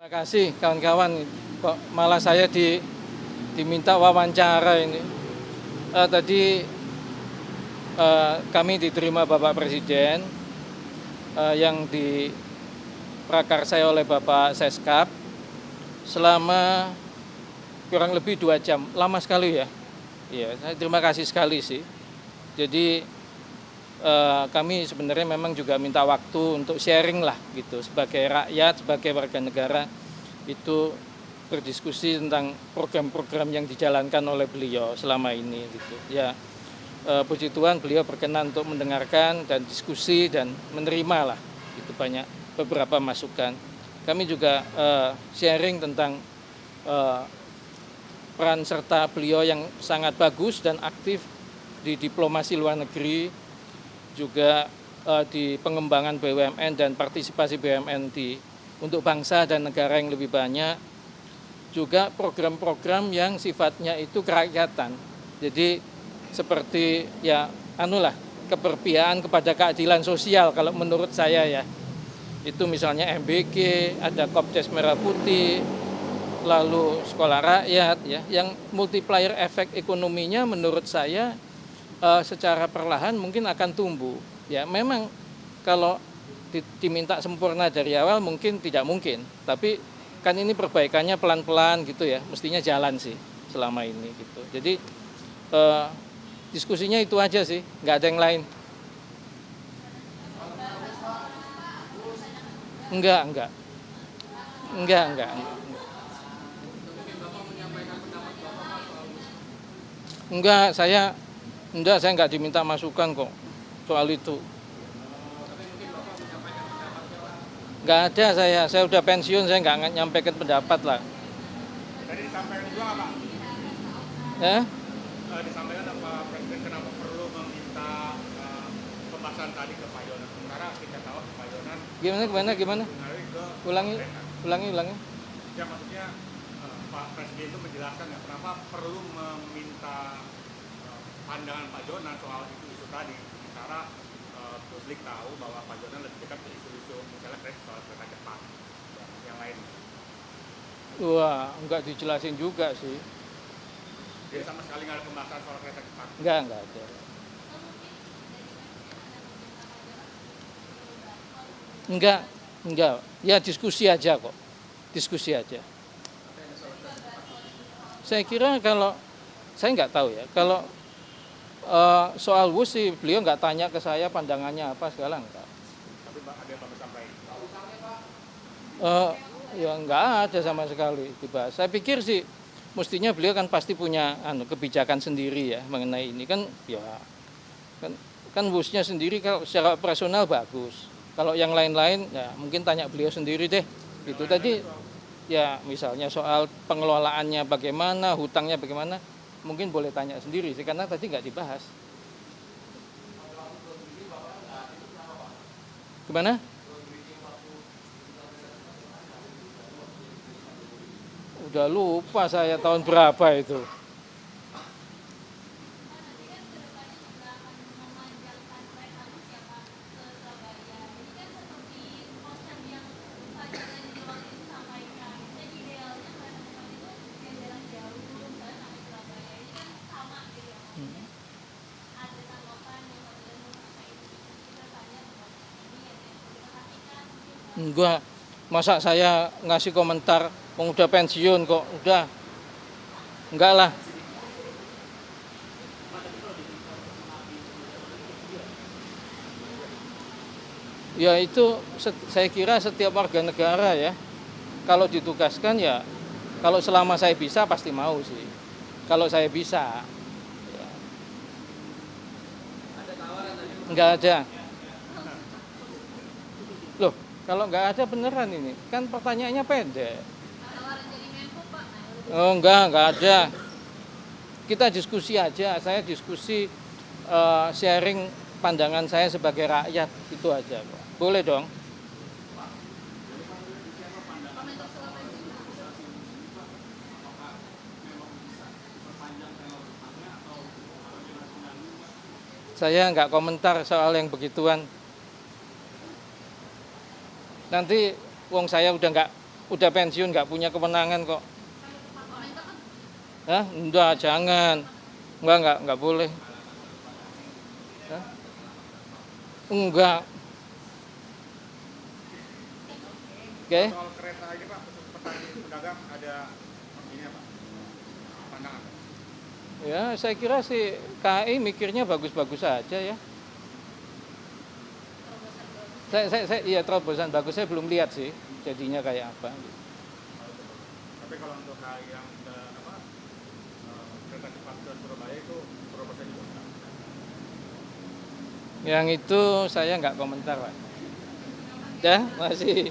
Terima kasih kawan-kawan, kok malah saya diminta wawancara ini. Tadi kami diterima Bapak Presiden yang diprakarsai oleh Bapak Seskap selama kurang lebih 2 jam. Lama sekali ya. Iya, saya terima kasih sekali sih. Jadi kami sebenarnya memang juga minta waktu untuk sharing lah gitu, sebagai rakyat, sebagai warga negara itu berdiskusi tentang program-program yang dijalankan oleh beliau selama ini gitu. Ya, puji Tuhan beliau berkenan untuk mendengarkan dan diskusi dan menerima lah itu banyak beberapa masukan. Kami juga sharing tentang peran serta beliau yang sangat bagus dan aktif di diplomasi luar negeri, juga di pengembangan BUMN dan partisipasi BUMN untuk bangsa dan negara yang lebih banyak, juga program-program yang sifatnya itu kerakyatan. Jadi seperti ya keberpihakan kepada keadilan sosial kalau menurut saya ya. Itu misalnya MBG, ada Kopdes Merah Putih, lalu sekolah rakyat ya, yang multiplier efek ekonominya menurut saya secara perlahan mungkin akan tumbuh. Ya memang kalau diminta sempurna dari awal mungkin tidak mungkin, tapi kan ini perbaikannya pelan-pelan gitu ya, mestinya jalan sih selama ini gitu. Jadi diskusinya itu aja sih, nggak ada yang lain. Enggak. Enggak, saya nggak diminta masukan kok soal itu. Nggak ada saya udah pensiun, saya nggak nyampaikan pendapat lah. Tadi disampaikan juga Pak? Ya? Disampaikan Pak Presiden kenapa perlu meminta pembahasan tadi ke Pak Yonan. Sementara kita tahu Pak Yonan Gimana? Ulangi. Ya maksudnya Pak Presiden itu menjelaskan ya kenapa perlu meminta pandangan Pak Yonan soal isu-isu tadi. Sementara publik tahu bahwa Pak Yonan lebih dekat ke isu-isu misalnya soal kereta cepat dan yang lain. Wah, nggak dijelasin juga sih. Jadi sama sekali nggak ada pembahasan soal kereta cepat. Nggak ada. Enggak. Ya diskusi aja kok. Diskusi aja. Saya kira kalau, saya nggak tahu ya, kalau soal WUS sih beliau nggak tanya ke saya pandangannya apa segala enggak. Tapi ada yang Bapak sampaikan? Ya nggak ada sama sekali dibahas. Saya pikir sih mestinya beliau kan pasti punya kebijakan sendiri ya mengenai ini kan ya kan WUS-nya sendiri kalau secara operasional bagus. Kalau yang lain-lain ya mungkin tanya beliau sendiri deh. Gitu tadi ya misalnya soal pengelolaannya bagaimana, hutangnya bagaimana, mungkin boleh tanya sendiri sih karena tadi nggak dibahas. Gimana? Udah lupa saya tahun berapa itu. Enggak, masa saya ngasih komentar udah pensiun kok, udah enggak lah. Ya itu saya kira setiap warga negara ya, kalau ditugaskan ya, kalau selama saya bisa pasti mau sih, kalau saya bisa. Ya. Enggak ada. Loh, kalau nggak ada beneran ini, kan pertanyaannya pendek. Oh enggak ada. Kita diskusi aja, saya diskusi sharing pandangan saya sebagai rakyat, itu aja. Boleh dong. Saya nggak komentar soal yang begituan. Nanti wong saya udah udah pensiun nggak punya kewenangan kok. Hah? Enggak, jangan. Enggak boleh. Hah? Enggak. Oke. Soal kereta ini Pak, khusus petani pedagang ada ini apa? Pandangan. Ya, saya kira sih KAI mikirnya bagus-bagus saja ya. Iya, terobosan bagus, saya belum lihat sih jadinya kayak apa. Tapi kalau untuk yang kereta cepat ke Surabaya itu terobosan juga. Yang itu saya nggak komentar, Pak. Ya, masih